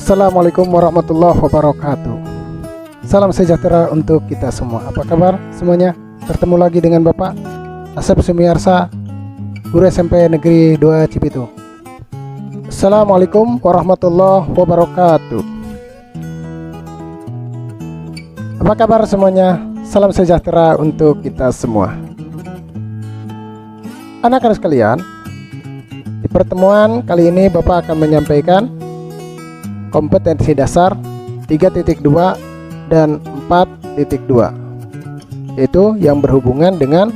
Assalamualaikum warahmatullahi wabarakatuh. Salam sejahtera untuk kita semua. Apa kabar semuanya? Bertemu lagi dengan Bapak Asep Sumiarsa, guru SMP Negeri 2 Cibitung. Assalamualaikum warahmatullahi wabarakatuh. Apa kabar semuanya? Salam sejahtera untuk kita semua. Anak-anak sekalian, di pertemuan kali ini Bapak akan menyampaikan kompetensi dasar 3.2 dan 4.2, yaitu yang berhubungan dengan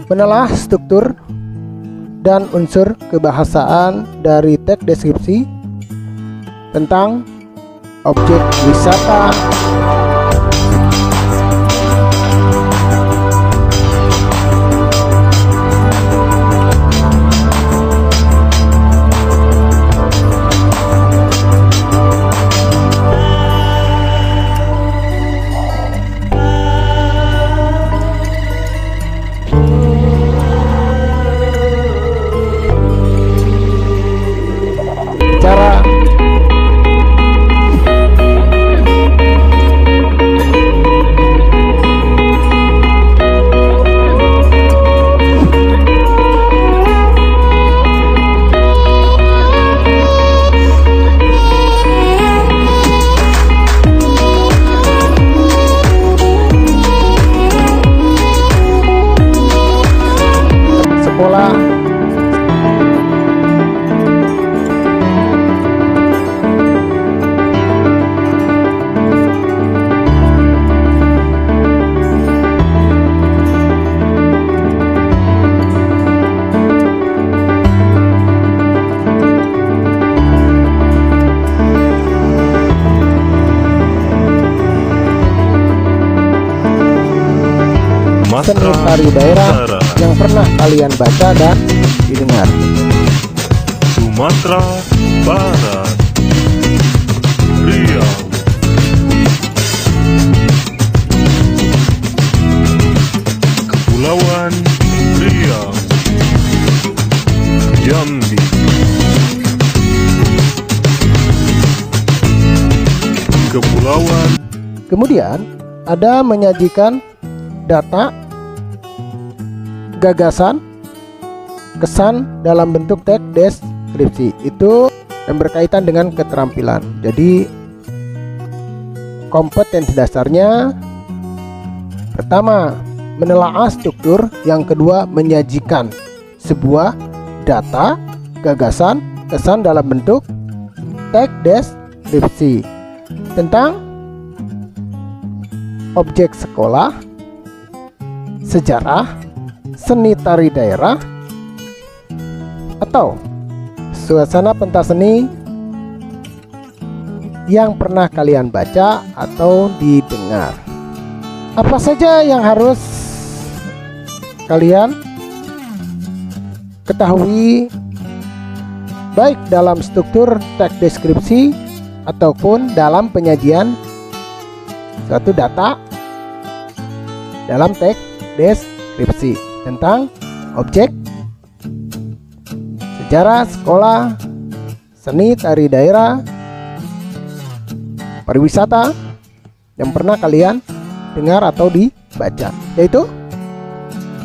menelaah struktur dan unsur kebahasaan dari teks deskripsi tentang objek wisata, cara sekolah, seni tari daerah yang pernah kalian baca dan didengar. Sumatera Barat, Riau, Kepulauan Riau, Jambi, Kepulauan. Kemudian ada menyajikan data, gagasan, kesan dalam bentuk teks deskripsi. Itu yang berkaitan dengan keterampilan. Jadi kompetensi dasarnya pertama menelaah struktur, yang kedua menyajikan sebuah data, gagasan, kesan dalam bentuk teks deskripsi tentang objek sekolah, sejarah, seni tari daerah, atau suasana pentas seni yang pernah kalian baca atau didengar. Apa saja yang harus kalian ketahui baik dalam struktur teks deskripsi ataupun dalam penyajian suatu data dalam teks deskripsi tentang objek, sejarah, sekolah, seni tari daerah, pariwisata yang pernah kalian dengar atau dibaca. Yaitu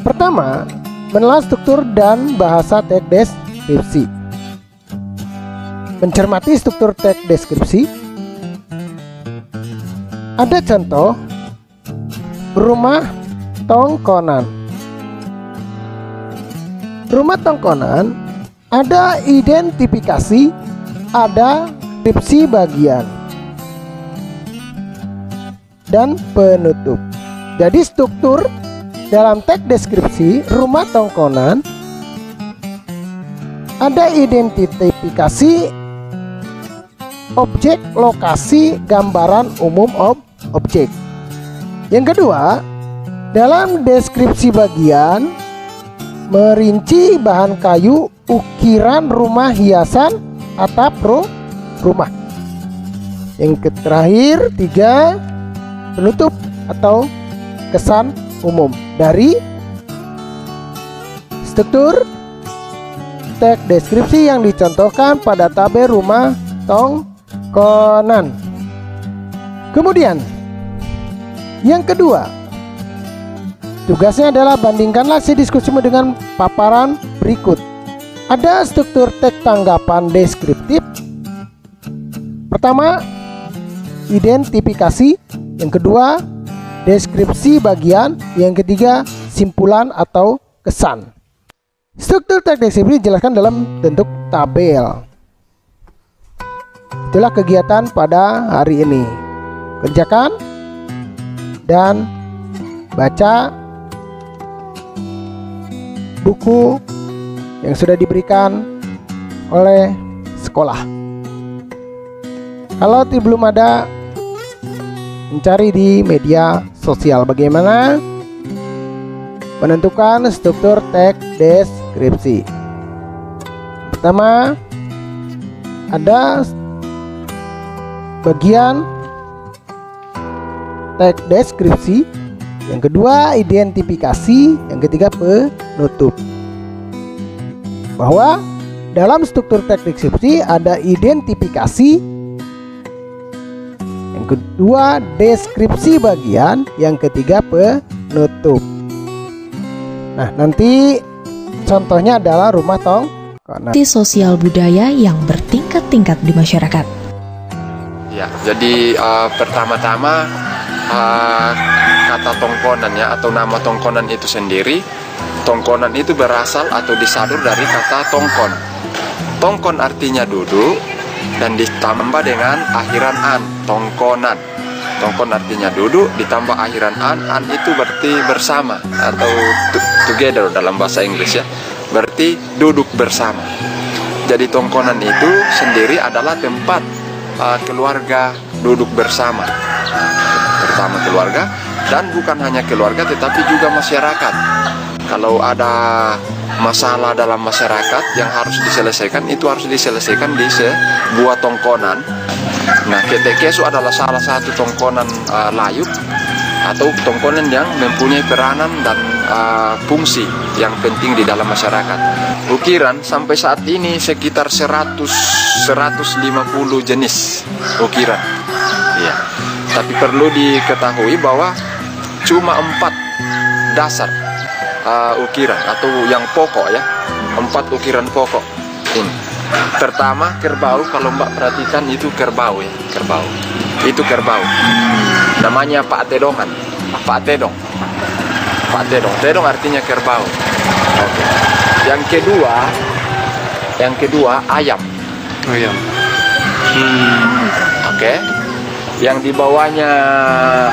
pertama, menelaah struktur dan bahasa teks deskripsi. Mencermati struktur teks deskripsi. Ada contoh rumah tongkonan. Rumah tongkonan ada identifikasi, ada deskripsi bagian dan penutup. Jadi struktur dalam teks deskripsi rumah tongkonan ada identifikasi, objek, lokasi, gambaran umum objek. Yang kedua, dalam deskripsi bagian merinci bahan kayu, ukiran rumah, hiasan, atap rumah. Yang terakhir, tiga, penutup atau kesan umum dari struktur teks deskripsi yang dicontohkan pada tabel rumah tongkonan. Kemudian yang kedua, tugasnya adalah bandingkanlah si diskusimu dengan paparan berikut. Ada struktur teks tanggapan deskriptif. Pertama, identifikasi. Yang kedua, deskripsi bagian. Yang ketiga, simpulan atau kesan. Struktur teks deskripsi dijelaskan dalam bentuk tabel. Itulah kegiatan pada hari ini. Kerjakan dan baca buku yang sudah diberikan oleh sekolah. Kalau belum ada, mencari di media sosial bagaimana menentukan struktur teks deskripsi. Pertama, ada bagian teks deskripsi. Yang kedua, identifikasi. Yang ketiga, penutup. Bahwa dalam struktur teks deskripsi ada identifikasi. Yang kedua, deskripsi bagian. Yang ketiga, penutup. Nah, nanti contohnya adalah rumah tongkonan. Sosial budaya yang bertingkat-tingkat di masyarakat. Ya, jadi pertama-tama kata tongkonan ya, atau nama tongkonan itu sendiri. Tongkonan itu berasal atau disadur dari kata tongkon. Tongkon artinya duduk dan ditambah dengan akhiran an, tongkonan. Tongkon artinya duduk ditambah akhiran an itu berarti bersama atau together dalam bahasa Inggris ya. Berarti duduk bersama. Jadi tongkonan itu sendiri adalah tempat keluarga duduk bersama. Pertama keluarga, dan bukan hanya keluarga tetapi juga masyarakat. Kalau ada masalah dalam masyarakat yang harus diselesaikan, itu harus diselesaikan di sebuah tongkonan. Nah, ketekesu adalah salah satu tongkonan layuk atau tongkonan yang mempunyai peranan dan fungsi yang penting di dalam masyarakat. Ukiran sampai saat ini sekitar 150 jenis ukiran. Ya. Tapi perlu diketahui bahwa cuma 4 dasar ukiran atau yang pokok ya. 4 ukiran pokok ini. Pertama kerbau, kalau Mbak perhatikan itu kerbau ya, kerbau. Itu kerbau. Namanya Pak Tedongan. Pak Tedong. Pak Tedong. Tedong artinya kerbau. Oke. Yang kedua ayam. Ayam. Oke. Yang di bawahnya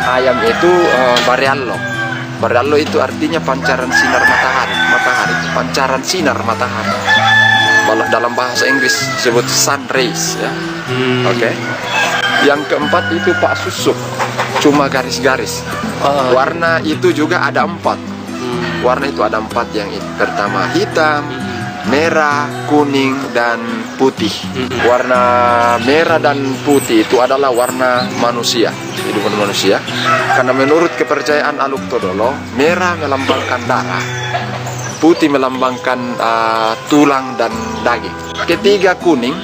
ayam itu Barello. Barello itu artinya pancaran sinar matahari. Pancaran sinar matahari. Dalam bahasa Inggris disebut sun rays ya. Oke. Yang keempat itu Pak Susuk, cuma garis-garis. Warna itu juga ada 4. Warna itu ada 4 yang ini. Pertama hitam, merah, kuning, dan putih. Warna merah dan putih itu adalah warna manusia, kehidupan manusia. Karena menurut kepercayaan Aluk Todolo, merah melambangkan darah, putih melambangkan tulang dan daging. Ketiga kuning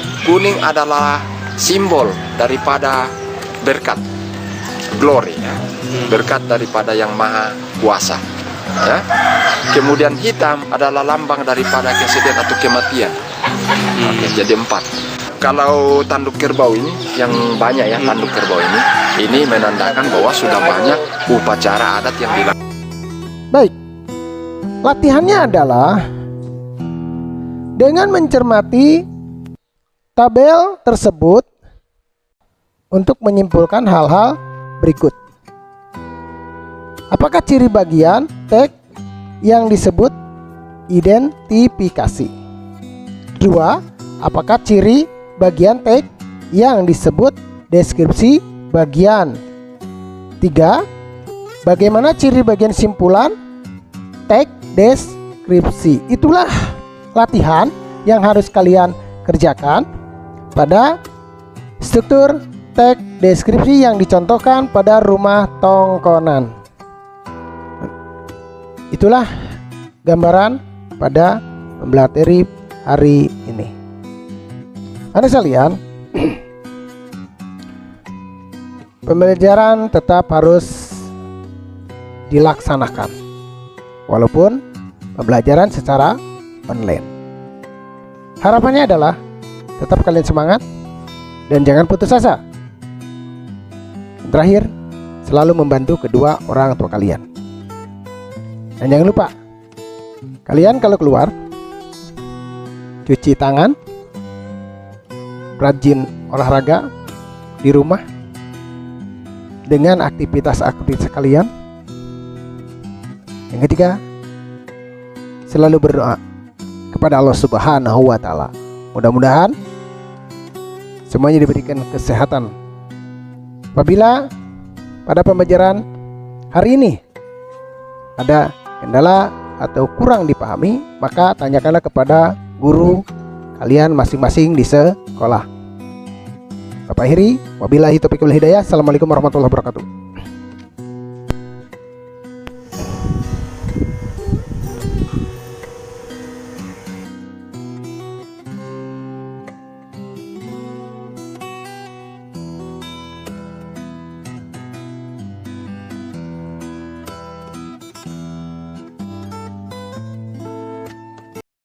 adalah simbol daripada berkat, glory ya. Berkat daripada yang maha kuasa ya. Kemudian hitam adalah lambang daripada kesedihan atau kematian. Oke, jadi 4. Kalau tanduk kerbau ini yang banyak ya, tanduk kerbau ini menandakan bahwa sudah banyak upacara adat yang dilakukan. Baik. Latihannya adalah dengan mencermati tabel tersebut untuk menyimpulkan hal-hal berikut. Apakah ciri bagian teks yang disebut identifikasi? 2. Apakah ciri bagian teks yang disebut deskripsi bagian? 3. Bagaimana ciri bagian simpulan teks deskripsi? Itulah latihan yang harus kalian kerjakan pada struktur teks deskripsi yang dicontohkan pada rumah tongkonan. Itulah gambaran pada pembelajaran hari ini. Anak sekalian, pembelajaran tetap harus dilaksanakan walaupun pembelajaran secara online. Harapannya adalah tetap kalian semangat dan jangan putus asa. Terakhir, selalu membantu kedua orang tua kalian. Dan jangan lupa, kalian kalau keluar, cuci tangan, rajin olahraga di rumah dengan aktivitas-aktivitas kalian. Yang ketiga, selalu berdoa kepada Allah Subhanahu wa Ta'ala. Mudah-mudahan semuanya diberikan kesehatan. Apabila pada pembelajaran hari ini ada kendala atau kurang dipahami, maka tanyakanlah kepada guru kalian masing-masing di sekolah. Bapak akhiri, wabillahi taufiq wal hidayah. Assalamualaikum warahmatullahi wabarakatuh.